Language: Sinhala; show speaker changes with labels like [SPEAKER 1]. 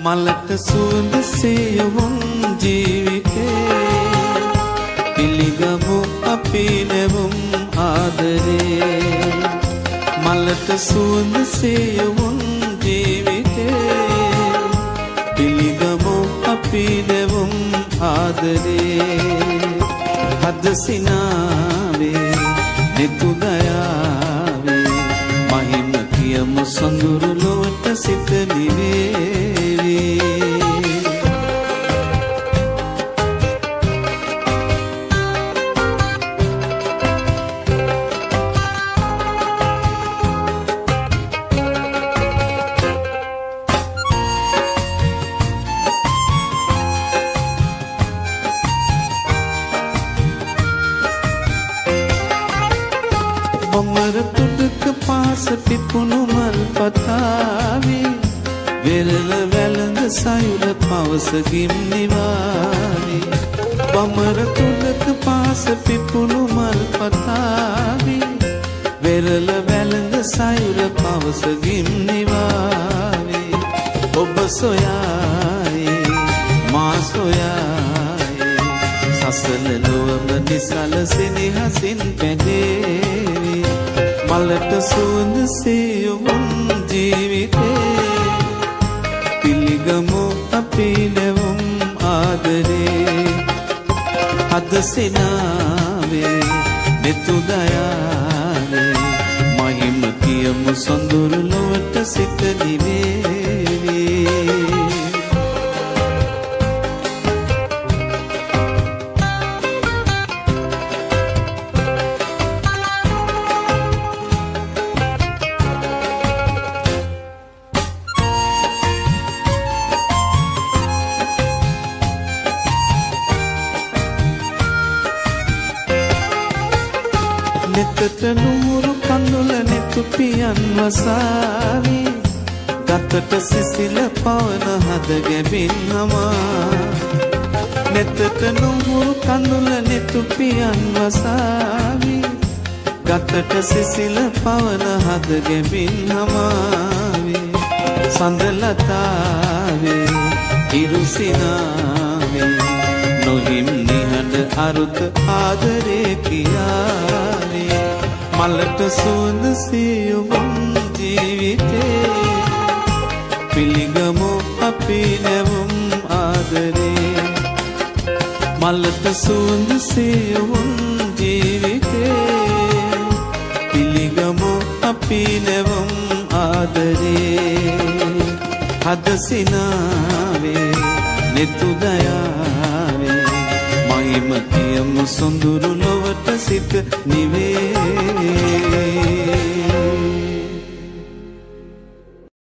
[SPEAKER 1] මලට සුවඳ සියුම් ජීවිතේ පිළිගමු අපි නැවුම් ආදරේ මලට සුවඳ සියුම් ජීවිතේ පිළිගමු අපි නැවුම් ආදරේ හද සිනාවේ නිතු දයාවේ මහිම කියමු සොඳුරු ලොවට සිත නිවේවි බොමර තුඩක පාස පිපුණු මල් පතාවේ වෙරළ වැළඳ සයුර පවස ගිම්නිවාවේ බොමර තුඩක පාස පිපුණු මල් පතාවේ වෙරළ වැළඳ සයුර පවස ගිම්නිවාවේ ඔබ සොයායේ මා සොයායේ සසල ලොවම නිසල සෙනෙහසින් පැනේවි මලට සුවඳ සියුම් ජීවිතේ පිළිගමු අපි නැවුම් ආදරේ හද සිනාවේ නිතු දයාවේ මහිම කියමු සොඳුරු ලොවට සිත නිවේවි නෙතට නුමුරු කඳුල නෙතු පියන් වසාවි ගතට සිසිල පවන හද ගැබින්නමා නෙතට නුමුරු කඳුල නෙතු පියන් වසාවි ගතට සිසිල පවන හද ගැබින්නමාවි සඳලතාවේ ඉරුසිනාවේ නොහිම් නිහඬ අරුත ආදරේ කියාවේ මලට සුවඳ සියුම් ජීවිතේ පිළිගමු අපි නැවුම් ආදරේ මලට සුවඳ සියුම් ජීවිතේ පිළිගමු අපි නැවුම් ආදරේ හද සිනාවේ නිතු දයාවේ මහිම කියමු සොඳුරු ලොවට සිත නිවේ